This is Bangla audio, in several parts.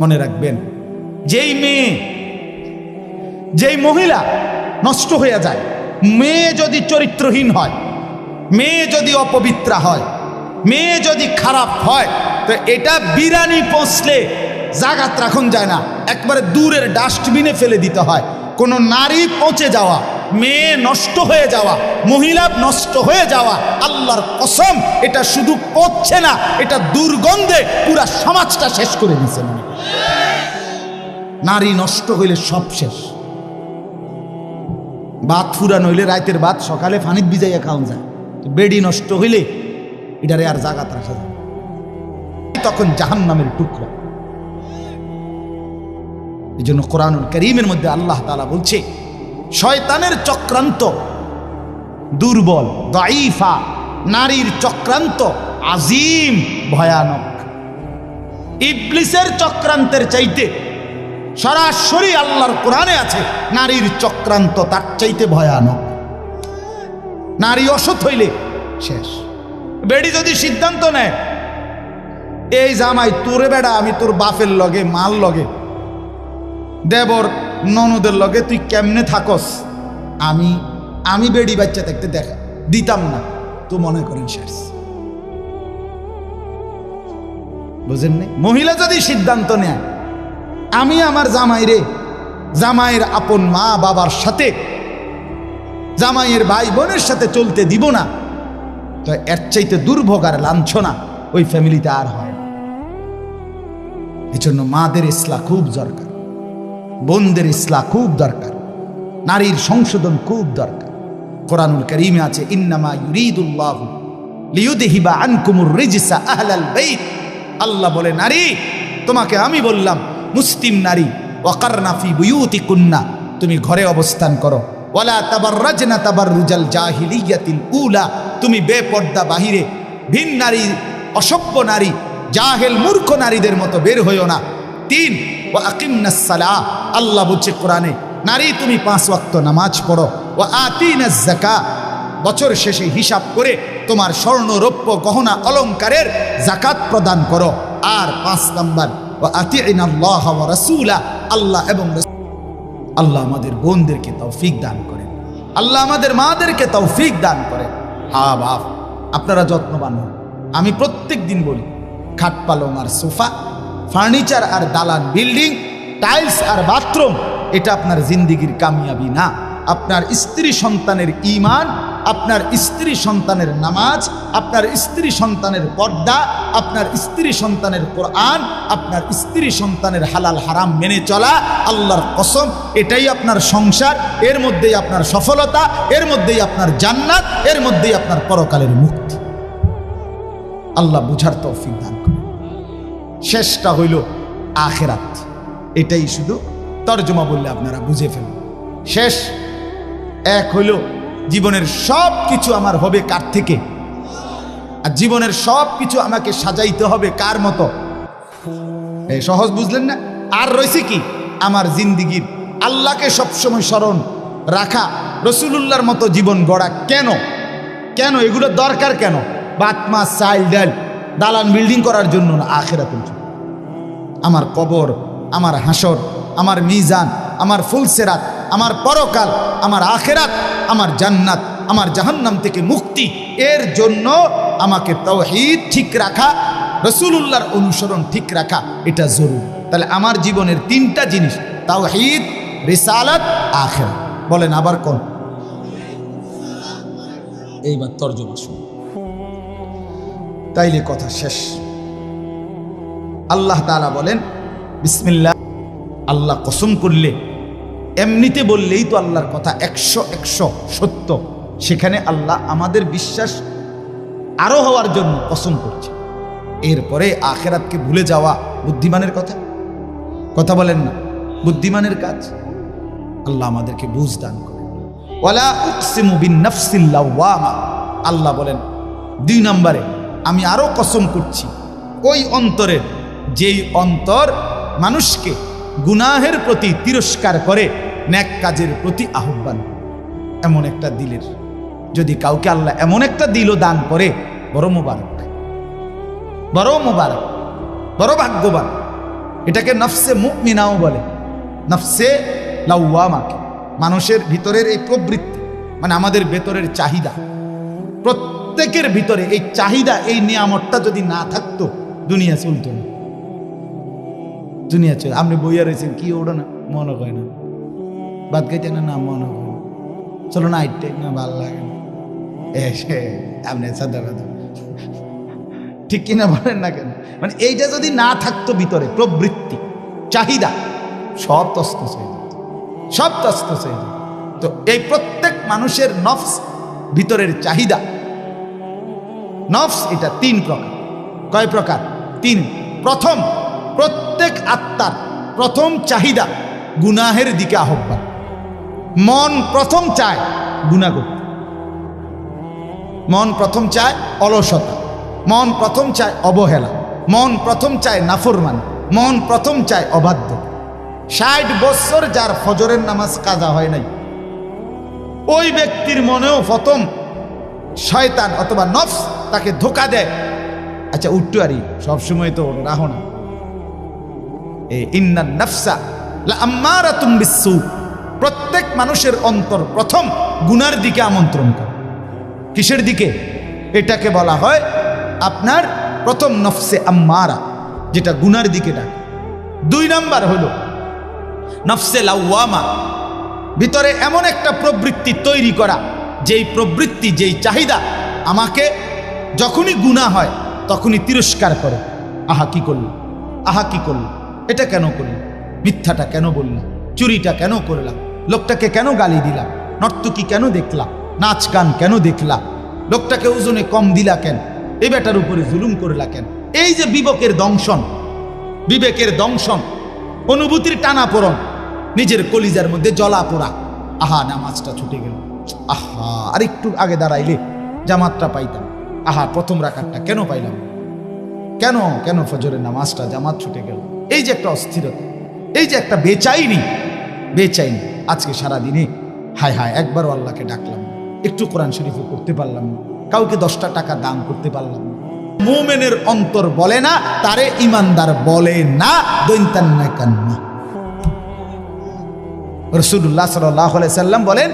মনে রাখবেন, যেই মেয়ে, যেই মহিলা নষ্ট হয়ে যায়, মেয়ে যদি চরিত্রহীন হয়, মেয়ে যদি অপবিত্রা হয়, মেয়ে যদি খারাপ হয়, তো এটা বিরানি পৌঁছলে জাগাত রাখুন যায় না, একবারে দূরের ডাস্টবিনে ফেলে দিতে হয়। কোনো নারী পচে যাওয়া, মেয়ে নষ্ট হয়ে যাওয়া, মহিলা নষ্ট হয়ে যাওয়া, আল্লাহর কসম এটা শুধু পচছে না, এটা দুর্গন্ধে পুরা সমাজটা শেষ করে দিচ্ছে। নারী নষ্ট হইলে সব শেষ। ভাত ফুরানো হইলে রাতের ভাত সকালে পানিত ভিজাইয়া খাওয়া যায়, বেডি নষ্ট হইলে এটারে আর জাগাত রাখা যায়, তখন জাহান্নামের টুকরা। এই জন্য কোরআনুল কারীমের মধ্যে আল্লাহ তাআলা বলছে, শয়তানের চক্রান্ত দুর্বল, দাঈফা, নারীর চক্রান্ত আজিম, ভয়ানক। ইবলিসের চক্রান্তের চাইতে সরাসরি আল্লাহর কোরআনে আছে, নারীর চক্রান্ত তার চাইতে ভয়ানক। নারী অসৎ হইলে শেষ। বেডি যদি সিদ্ধান্ত নেয়, এই জামাই তোরে বেড়া, আমি তোর বাপের লগে, মাল লগে, দেবর ননদের লগে তুই কেমনে থাকস, আমি বেডি বাচ্চা থাকতে দেখা দিতাম না, তো মনে করেন শেষ। বুঝেন না? মহিলা যদি সিদ্ধান্ত নেয়, আমি আমার জামাইরে, জামাইয়ের আপন মা বাবার সাথে, জামাইয়ের ভাই বোনের সাথে চলতে দিব না, তো এর চাইতে দুর্ভোগ আর লাঞ্ছনা ওই ফ্যামিলিতে আর হয়। এজন্য মাদের ইসলাহ খুব দরকার, বোনদের ইসলাহ খুব দরকার, নারীর সংশোধন খুব দরকার। কোরআনুল কারীমে আছে, ইন্নামা ইউরিদুল্লাহু লিইউযহিবা আনকুমুর রিজসা আহলাল বাইত। আল্লাহ বলে, নারী তোমাকে আমি বললাম, মুসলিম নারী, ওয়াকারনা ফি বুয়ুতিকুন্না, তুমি ঘরে অবস্থান করো, ওয়ালা তাবাররাজনা তাবাররুজাল জাহিলিয়াতিল উলা, তুমি বেপর্দা বাহিরে ভিন নারী, অসভ্য নারী, জাহেল মূর্খ নারীদের মতো বের হইও না। 3, ওয়া আকিমনাস সালাহ, আল্লাহ বলছে কোরআনে, নারী তুমি 5 ওয়াক্ত নামাজ পড়ো, ওয়া আতিনাজ যাকাত, বছর শেষে হিসাব করে তোমার স্বর্ণ রৌপ্য গহনা অলংকারের যাকাত প্রদান করো। আর 5 নাম্বার, ওয়া আতিইনাল্লাহ ওয়া রাসূলা, আল্লাহ এবং আল্লাহ আমাদের বোনদেরকে তৌফিক দান করেন, আল্লাহ আমাদের মাদেরকে তৌফিক দান করেন। হ্যাঁ বাপ, আপনারা যত্নবান হন। আমি প্রত্যেক দিন বলি, খাট পালং আর সোফা, ফার্নিচার আর দালান বিল্ডিং, টাইলস আর বাথরুম, এটা আপনার জিন্দিগির কামিয়াবি না। আপনার স্ত্রী সন্তানের ঈমান, আপনার স্ত্রী সন্তানের নামাজ, আপনার স্ত্রী সন্তানের পর্দা, আপনার স্ত্রী সন্তানের কোরআন, আপনার স্ত্রী সন্তানের হালাল হারাম মেনে চলা, আল্লাহর কসম এটাই আপনার সংসার, এর মধ্যেই আপনার সফলতা, এর মধ্যেই আপনার জান্নাত, এর মধ্যেই আপনার পরকালের মুক্তি। আল্লাহ বুঝার তৌফিক দান করে। শেষটা হইল আখিরাত, এটাই শুধু তর্জমা বললে আপনারা বুঝে ফেলুন। শেষ এক হইল, জীবনের সব কিছু আমার হবে কার থেকে, আর জীবনের সব কিছু আমাকে সাজাইতে হবে কার মতো। এই সহজ বুঝলেন না? আর রয়েছে কি, আমার জিন্দিগির আল্লাহকে সবসময় স্মরণ রাখা, রসুলুল্লাহর মতো জীবন গড়া। কেন কেন এগুলো দরকার? কেন? ভাত মাছ চাল ডাল দালান বিল্ডিং করার জন্য না, আখিরাতের জন্য। আমার কবর, আমার হাসর, আমার মিজান, আমার ফুলসেরাত, আমার পরকাল, আমার আখিরাত, আমার জান্নাত, আমার জাহান্নাম থেকে মুক্তি, এর জন্য আমাকে তাওহীদ ঠিক রাখা, রাসূলুল্লাহর অনুসরণ ঠিক রাখা, এটা জরুরি। তাহলে আমার জীবনের 3টা জিনিস, তাওহীদ, রিসালাত, আখিরাত। বলেন আবার কোন? এইবার তর্জমা শুনুন, তাইলে কথা শেষ। আল্লাহ তাআলা বলেন, বিসমিল্লাহ, আল্লাহ কসম করলে, এমনিতে বললেই তো আল্লাহর কথা 100 সত্য, সেখানে আল্লাহ আমাদের বিশ্বাস আরো হওয়ার জন্য কসম করছে। এরপরে আখিরাতকে ভুলে যাওয়া বুদ্ধিমানের কথা বলেন না, বুদ্ধিমানের কাজ। আল্লাহ আমাদেরকে বুঝ দান করে। ওয়ালা উকসিমু বিন-নাফসিল লাওয়ামা, আল্লাহ বলেন 2 নম্বরে, আমি আরো কসম করছি ওই অন্তরের, যেই অন্তর মানুষকে গুনাহের প্রতি তিরস্কার করে, নেক কাজের প্রতি আহ্বান। এমন একটা দিলের, যদি কাউকে আল্লাহ এমন একটা দিলও দান করে, বড় মোবারক, বড় মোবারক, বড় ভাগ্যবান। এটাকে নফসে মুমিনাও বলে, নফসে লাওয়ামাকে। মানুষের ভিতরের এই প্রবৃত্তি, মানে আমাদের ভেতরের চাহিদা, প্রত্যেকের ভিতরে এই চাহিদা, এই নিয়ামতটা যদি না থাকতো দুনিয়া চলতো না। দুনিয়া চল, আপনি বইয়া রয়েছেন, কি ওড়ো না মনে হয় না, বাদ গাইতে না না মনে হয় না, চলো না আইটে না ভালো লাগে না, এসে আপনি সাদা কথা ঠিক কিনা বলেন না কেন? মানে এইটা যদি না থাকতো ভিতরে প্রবৃত্তি, চাহিদা, সব তস্তস হয়ে যেত, সব তস্তস হয়ে যেত। তো এই প্রত্যেক মানুষের নফস, ভিতরের চাহিদা, নফস এটা 3 প্রকার। কয় প্রকার? 3। প্রথম, প্রত্যেক আত্মার প্রথম চাহিদা গুনাহের দিকে আহ্বান। মন প্রথম চায় গুনাহ করতে, মন প্রথম চায় অলসতা, মন প্রথম চায় অবহেলা, মন প্রথম চায় নাফরমানি, মন প্রথম চায় অবাধ্য। 60 বছর যার ফজরের নামাজ কাজা হয় নাই, ওই ব্যক্তির মনেও প্রথম শয়তান অথবা নফস তাকে ধোকা দেয়, আচ্ছা উঠতে পারি, সবসময় তো রাহো না। ইন্নান নাফসা লাআম্মারাতুম বিসসু, প্রত্যেক মানুষের অন্তর প্রথম গুনার দিকে আমন্ত্রণ করে। কিসের দিকে? এটাকে বলা হয় আপনার প্রথম নফসে আম্মারা, যেটা গুনার দিকে ডাকে। 2 নাম্বার হলো নফসে লাওয়ামা, ভিতরে এমন একটা প্রবৃত্তি তৈরি করা, যেই প্রবৃত্তি, যেই চাহিদা আমাকে যখনই গুনাহ হয় তখনই তিরস্কার করে। আহা কি করল, আহা কি করল, এটা কেন করল, মিথ্যাটা কেন বললাম, চুরিটা কেন করলাম, লোকটাকে কেন গালি দিলাম, নর্তকী কেন দেখলাম, নাচ গান কেন দেখলাম, লোকটাকে ওজনে কম দিলা কেন, এই বেটার উপরে জুলুম করলা কেন। এই যে বিবেকের দংশন, বিবেকের দংশন, অনুভূতির টানাপোড়ন, নিজের কলিজার মধ্যে জ্বলা পোড়া, আহা নামাজটা ছুটে গেল, আহা আর একটু আগে দাঁড়াইলে জামাতটা পাইতাম, আহা প্রথম রাকাতটা কেন পাইলাম, কেন কেন ফজরের নামাজটা জামাত ছুটে গেল। এই যে একটা অস্থিরতা, এই যে একটা বেচাইনি, বেচাইনি, আজকে সারাদিনে হায় হায় একবারও আল্লাহকে ডাকলাম, একটু কোরআন শরীফে পড়তে পারলাম না, কাউকে 10টা টাকা দান করতে পারলাম না। মুমিনের অন্তর বলে না, তারে ইমানদার বলে না, দৈন্তান্না কান্না। রাসূলুল্লাহ সাল্লাল্লাহু আলাইহি সাল্লাম বলেন,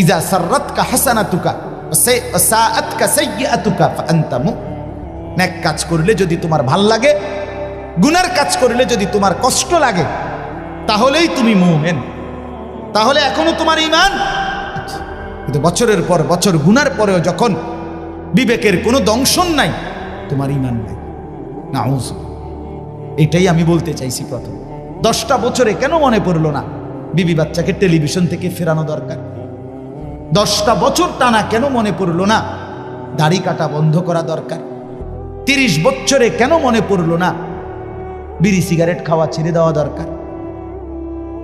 ইজা সাররাতকা হাসানাতুকা ওয়া সাআতকা সাইয়্যাতুকা ফাআনতা মুমিন। নেক কাজ করলে যদি তোমার ভাল লাগে, গুনার কাজ করলে যদি তোমার কষ্ট লাগে, তাহলেই তুমি মুমিন, তাহলে এখনো তোমার ঈমান। কিন্তু বছরের পর বছর গুনার পরেও যখন বিবেকের কোনো দংশন নাই, তোমার ঈমান নাই। নাউজ, এটাই আমি বলতে চাইছি। প্রথম 10টা বছরে কেন মনে পড়লো না বিবি বাচ্চাকে টেলিভিশন থেকে ফেরানো দরকার? 10টা বছর টানা কেন মনে পড়লো না দাড়ি কাটা বন্ধ করা দরকার? 30 বছরে কেন মনে পড়লো না বিড়ি সিগারেট খাওয়া ছেড়ে দেওয়া দরকার?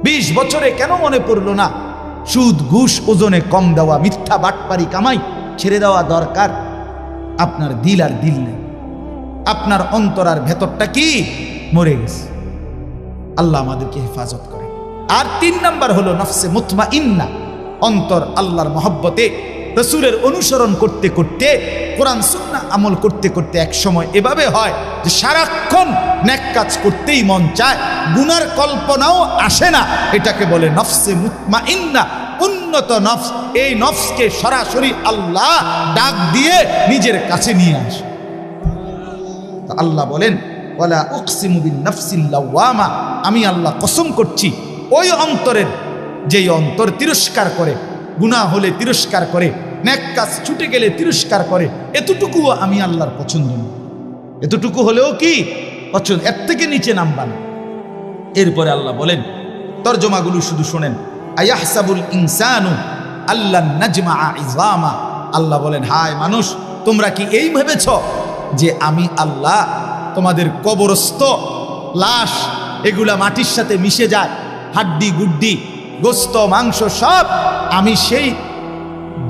20 বছরে কেন মনে পড়লো না সুদ ঘুষ ওজনে কম দেওয়া, মিথ্যা বাটপারি কামাই ছেড়ে দেওয়া দরকার? আপনার দিল আর দিল নেই, আপনার অন্তর আর ভেতরটা কি মরে গেছে। আল্লাহ আমাদেরকে হেফাজত করে। আর 3 নাম্বার হলো নফসে মুতমাইন্না, অন্তর আল্লাহর মহব্বতে রাসূলের অনুসরণ করতে করতে, কোরআন সুন্নাহ আমল করতে করতে এক সময় এভাবে হয় যে সারাক্ষণ নেক কাজ করতেই মন চায়, গুনার কল্পনাও আসে না। এটাকে বলে নফসে মুতমাইন্না, উন্নত নফস। এই নফসকে সরাসরি আল্লাহ ডাক দিয়ে নিজের কাছে নিয়ে আসে। তো আল্লাহ বলেন, ওয়ালা উকসিমু বিন নাফসিল লাওয়ামা, আমি আল্লাহ কসম করছি ওই অন্তরের, যেই অন্তর তিরস্কার করে, গুনাহ হলে তিরস্কার করে, নেক কাজ ছুটে গেলে তিরস্কার করে। এতটুকুও আমি আল্লাহর পছন্দ না। এতটুকু হলেও কি পছন্দ, এর থেকে নিচে নামবা না। এরপরে আল্লাহ বলেন, তরজমাগুলো শুধু শোনেন, আয়াহসাবুল ইনসানু আল্লান নাজমাআ ইযামা। আল্লাহ বলেন, হায় মানুষ, তোমরা কি এই ভেবেছ যে আমি আল্লাহ তোমাদের কবরস্থ লাশ, এগুলা মাটির সাথে মিশে যায়, হাড্ডি গুড্ডি গোস্ত মাংস সব, আমি সেই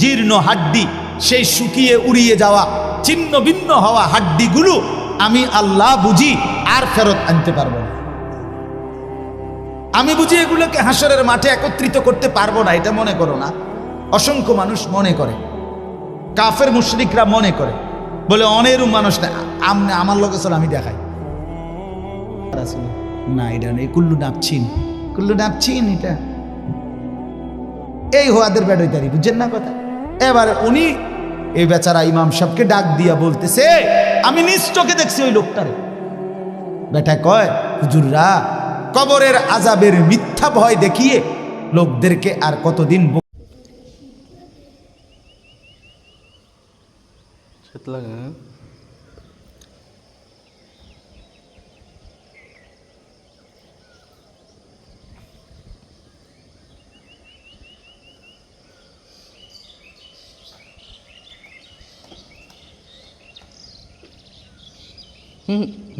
জীর্ণ হাড্ডি, সেই শুকিয়ে উড়িয়ে যাওয়া ছিন্ন ভিন্ন হওয়া হাড্ডিগুলো আমি আল্লাহ বুঝি আর ফেরত আনতে পারবো না? আমি বুঝি এগুলোকে হাসরের মাঠে একত্রিত করতে পারবো না? এটা মনে করো না। অসংখ্য মানুষ মনে করে, কাফের মুশরিকরা মনে করে, বলে অনেরও মানুষ না, আমার লোকে চল আমি দেখাই। লোকটা ছিল। না এটা নেই, কুল্লু নাপছিন, কুল্লু নাপছিন এটা এই হোয়াদের বেড়াইতারি, বুঝছেন না কথা। এবার উনি এই বেচারা ইমাম সাহেবকে ডাক দিয়া বলতেছে, আমি নিজ চোখে দেখছি ওই লোকটারে। বেটা কয়, হুজুররা কবরের আযাবের মিথ্যা ভয় দেখিয়ে লোকদেরকে আর কতদিন শীত লাগে না?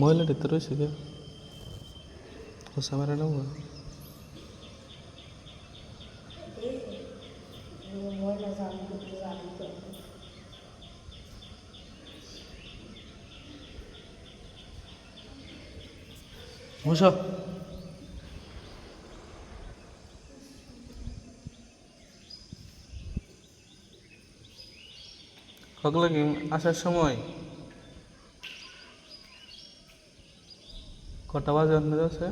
মহিলাটা তো রয়েছে কে? হোসা মারা না হোসা সকলে কি আসার সময় কটা বাজে আপনাদের আছে?